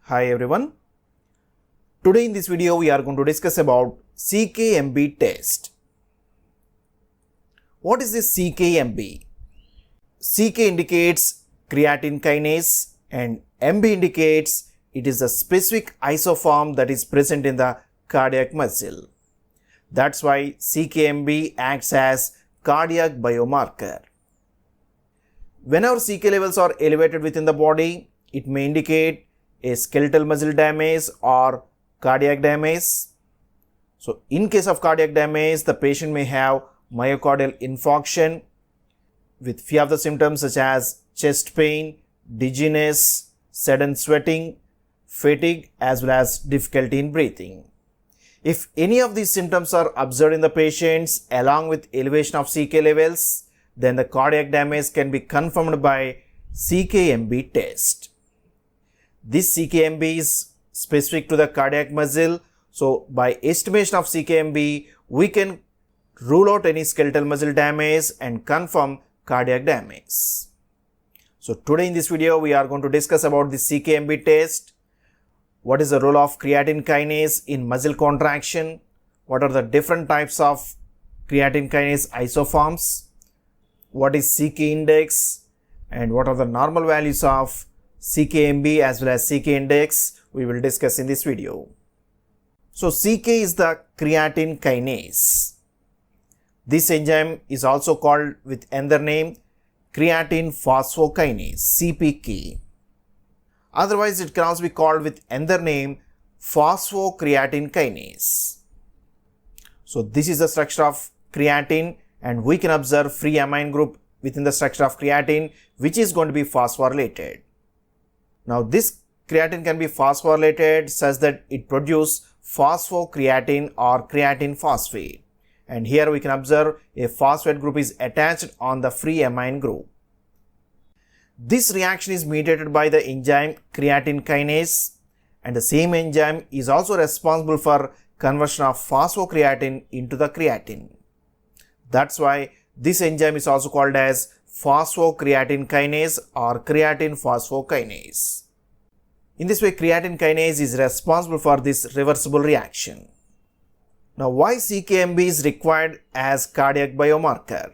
Hi everyone. Today in this video we are going to discuss about CK-MB test. What is this CK-MB? CK indicates creatine kinase and MB indicates it is a specific isoform that is present in the cardiac muscle. That's why CK-MB acts as cardiac biomarker. Whenever CK levels are elevated within the body, it may indicate a skeletal muscle damage or cardiac damage. So in case of cardiac damage, the patient may have myocardial infarction with few of the symptoms such as chest pain, dizziness, sudden sweating, fatigue as well as difficulty in breathing. If any of these symptoms are observed in the patients along with elevation of CK levels, then the cardiac damage can be confirmed by CK-MB test. This CK-MB is specific to the cardiac muscle. So by estimation of CK-MB, we can rule out any skeletal muscle damage and confirm cardiac damage. So today in this video, we are going to discuss about the CK-MB test. What is the role of creatine kinase in muscle contraction? What are the different types of creatine kinase isoforms? What is CK index? And what are the normal values of CK-MB as well as CK index? We will discuss in this video. So CK is the creatine kinase. This enzyme is also called with another name creatine phosphokinase, CPK. Otherwise, it can also be called with another name phosphocreatine kinase. So this is the structure of creatine and we can observe free amine group within the structure of creatine which is going to be phosphorylated. Now this creatine can be phosphorylated such that it produces phosphocreatine or creatine phosphate. And here we can observe a phosphate group is attached on the free amine group. This reaction is mediated by the enzyme creatine kinase and the same enzyme is also responsible for conversion of phosphocreatine into the creatine. That's why this enzyme is also called as phosphocreatine kinase or creatine phosphokinase. In this way, creatine kinase is responsible for this reversible reaction. Now, why CK-MB is required as cardiac biomarker?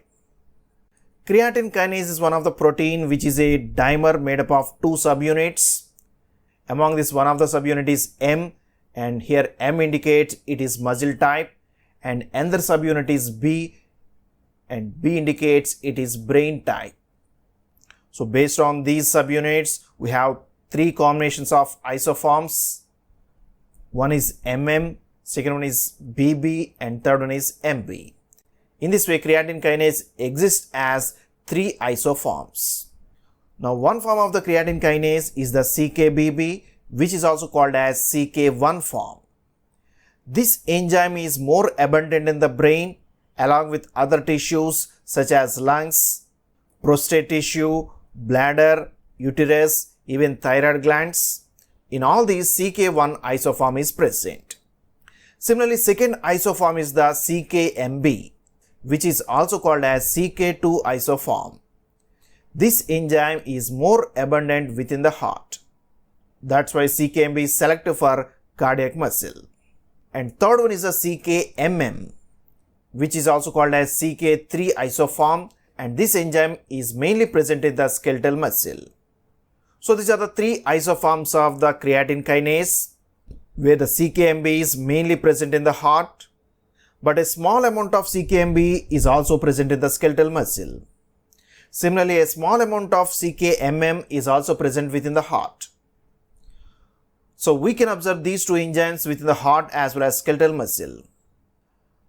Creatine kinase is one of the protein which is a dimer made up of two subunits. Among this, one of the subunit is M, and here M indicates it is muscle type, and another subunit is B, and B indicates it is brain type. So based on these subunits, we have three combinations of isoforms. One is MM, second one is BB, and third one is MB. In this way, creatine kinase exists as three isoforms. Now one form of the creatine kinase is the CKBB, which is also called as CK1 form. This enzyme is more abundant in the brain along with other tissues such as lungs, prostate tissue, bladder, uterus, even thyroid glands. In all these, CK1 isoform is present. Similarly, second isoform is the CK-MB, which is also called as CK2 isoform. This enzyme is more abundant within the heart. That's why CK-MB is selected for cardiac muscle. And third one is the CK-MM, which is also called as CK3 isoform, and this enzyme is mainly present in the skeletal muscle. So these are the three isoforms of the creatine kinase, where the CK-MB is mainly present in the heart, but a small amount of CK-MB is also present in the skeletal muscle. Similarly, a small amount of CK-MM is also present within the heart. So we can observe these two enzymes within the heart as well as skeletal muscle.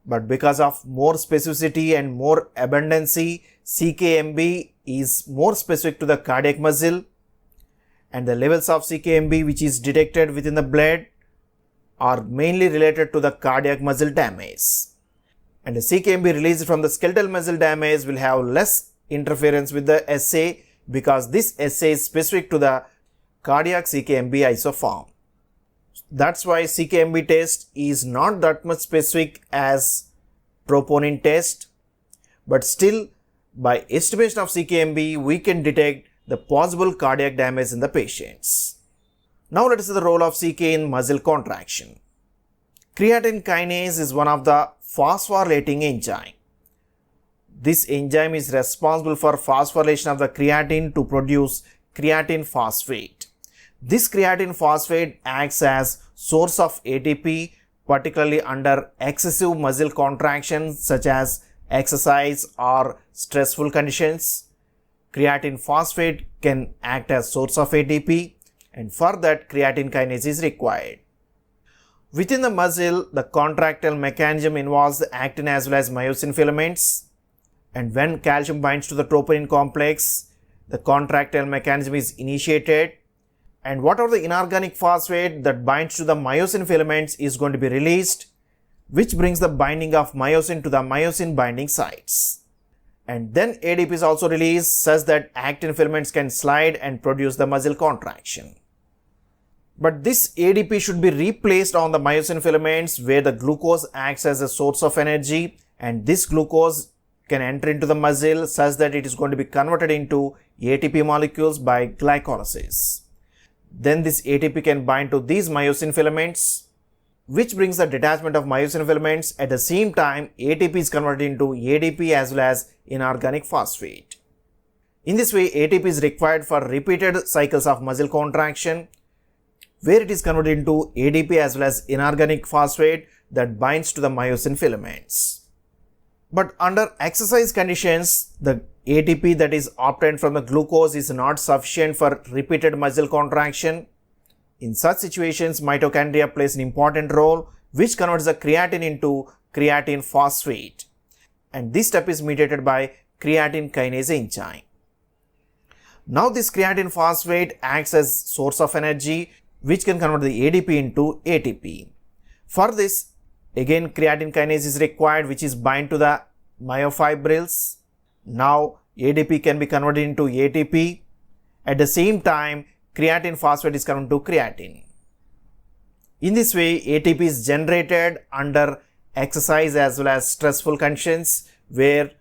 But because of more specificity and more abundancy, CK-MB is more specific to the cardiac muscle, and the levels of CK-MB which is detected within the blood are mainly related to the cardiac muscle damage. And the CK-MB released from the skeletal muscle damage will have less interference with the assay because this assay is specific to the cardiac CK-MB isoform. That's why CK-MB test is not that much specific as troponin test, but still by estimation of CK-MB we can detect the possible cardiac damage in the patients. Now let us see the role of CK in muscle contraction. Creatine kinase is one of the phosphorylating enzyme. This enzyme is responsible for phosphorylation of the creatine to produce creatine phosphate. This creatine phosphate acts as source of ATP, particularly under excessive muscle contraction such as exercise or stressful conditions. Creatine phosphate can act as source of ATP, and for that creatine kinase is required. Within the muscle, the contractile mechanism involves the actin as well as myosin filaments, and when calcium binds to the troponin complex, the contractile mechanism is initiated, and whatever the inorganic phosphate that binds to the myosin filaments is going to be released, which brings the binding of myosin to the myosin binding sites. And then ADP is also released such that actin filaments can slide and produce the muscle contraction. But this ADP should be replaced on the myosin filaments where the glucose acts as a source of energy, and this glucose can enter into the muscle such that it is going to be converted into ATP molecules by glycolysis. Then this ATP can bind to these myosin filaments, which brings the detachment of myosin filaments. At the same time, ATP is converted into ADP as well as inorganic phosphate. In this way, ATP is required for repeated cycles of muscle contraction, where it is converted into ADP as well as inorganic phosphate that binds to the myosin filaments. But under exercise conditions, the ATP that is obtained from the glucose is not sufficient for repeated muscle contraction. In such situations, mitochondria plays an important role, which converts the creatine into creatine phosphate, and this step is mediated by creatine kinase enzyme. Now this creatine phosphate acts as source of energy, which can convert the ADP into ATP. For this, again creatine kinase is required, which is bind to the myofibrils. Now ADP can be converted into ATP. At the same time, creatine phosphate is converted to creatine. In this way, ATP is generated under exercise as well as stressful conditions, where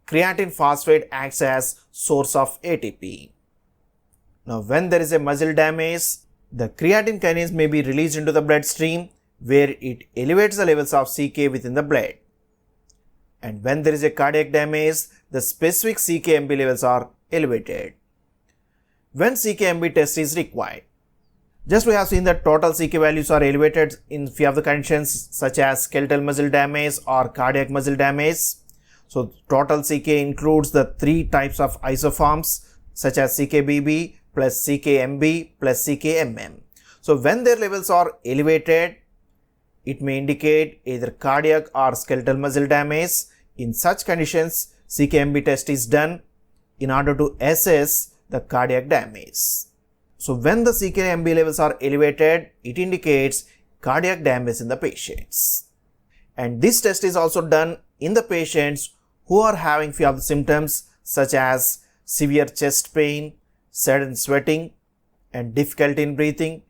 creatine phosphate acts as source of ATP. Now when there is a muscle damage, the creatine kinase may be released into the bloodstream, where it elevates the levels of CK within the blood. And when there is a cardiac damage, the specific CK-MB levels are elevated. When CK-MB test is required, just we have seen that total CK values are elevated in few of the conditions such as skeletal muscle damage or cardiac muscle damage. So total CK includes the three types of isoforms such as CKBB plus CKMB plus CKMM. So when their levels are elevated, it may indicate either cardiac or skeletal muscle damage. In such conditions, CKMB test is done in order to assess the cardiac damage. So when the CKMB levels are elevated, it indicates cardiac damage in the patients. And this test is also done in the patients who are having few of the symptoms such as severe chest pain, sudden sweating, and difficulty in breathing.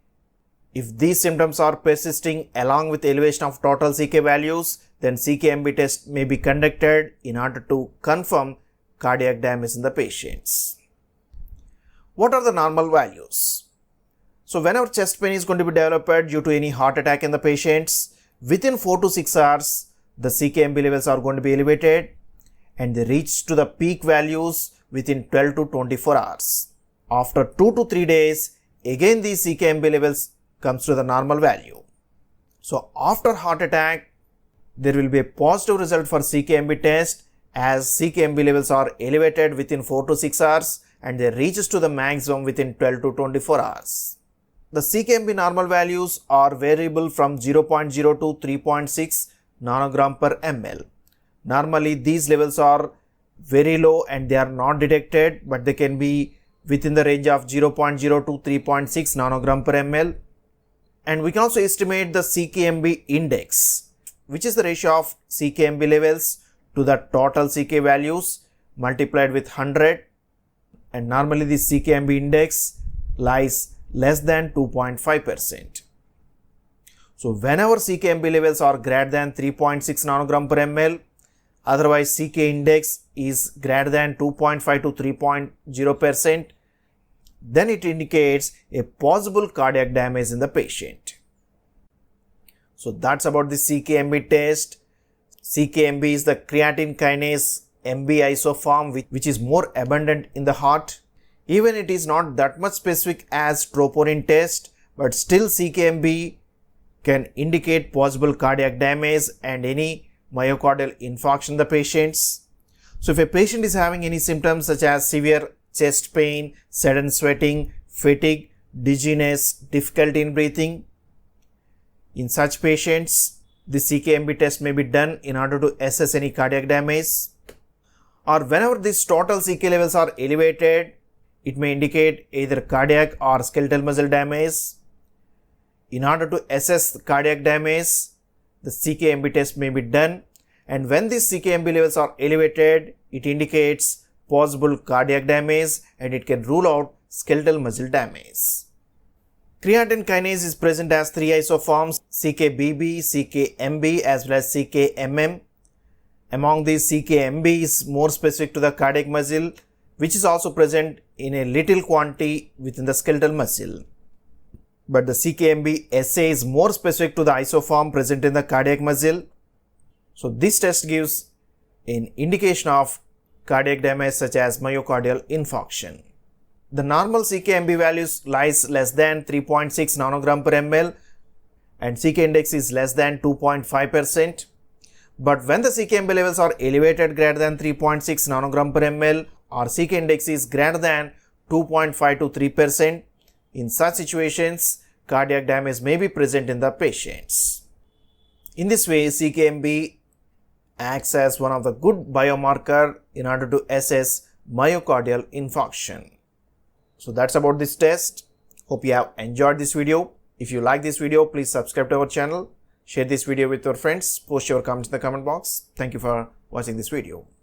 If these symptoms are persisting along with elevation of total CK values, then CKMB test may be conducted in order to confirm cardiac damage in the patients. What are the normal values? So whenever chest pain is going to be developed due to any heart attack in the patients, within 4 to 6 hours, the CKMB levels are going to be elevated, and they reach to the peak values within 12 to 24 hours. After 2 to 3 days, again these CKMB levels comes to the normal value. So after heart attack, there will be a positive result for CKMB test, as CKMB levels are elevated within 4 to 6 hours and they reaches to the maximum within 12 to 24 hours. The CKMB normal values are variable from 0.0 to 3.6 nanogram per ml. Normally these levels are very low and they are not detected, but they can be within the range of 0.0 to 3.6 nanogram per ml. And we can also estimate the CKMB index, which is the ratio of CKMB levels to the total CK values multiplied with 100, and normally the CKMB index lies less than 2.5%. So whenever CKMB levels are greater than 3.6 nanogram per ml, otherwise CK index is greater than 2.5 to 3.0%, then it indicates a possible cardiac damage in the patient. So that's about the CK-MB test. CK-MB is the creatine kinase MB isoform which is more abundant in the heart. Even it is not that much specific as troponin test, but still CK-MB can indicate possible cardiac damage and any myocardial infarction in the patients. So if a patient is having any symptoms such as severe chest pain, sudden sweating, fatigue, dizziness, difficulty in breathing, in such patients, the CK-MB test may be done in order to assess any cardiac damage. Or whenever these total CK levels are elevated, it may indicate either cardiac or skeletal muscle damage. In order to assess cardiac damage, the CK-MB test may be done, and when these CK-MB levels are elevated, it indicates possible cardiac damage and it can rule out skeletal muscle damage. Creatine kinase is present as three isoforms: CK-BB, CK-MB as well as CK-MM. Among these, CK-MB is more specific to the cardiac muscle, which is also present in a little quantity within the skeletal muscle. But the CK-MB SA is more specific to the isoform present in the cardiac muscle. So this test gives an indication of cardiac damage such as myocardial infarction. The normal CK-MB values lies less than 3.6 nanogram per ml and CK index is less than 2.5%. But when the CK-MB levels are elevated greater than 3.6 nanogram per ml or CK index is greater than 2.5 to 3%, in such situations, cardiac damage may be present in the patients. In this way, CK-MB acts as one of the good biomarker in order to assess myocardial infarction. So that's about this test. Hope you have enjoyed this video. If you like this video, please subscribe to our channel, share this video with your friends, post your comments in the comment box. Thank you for watching this video.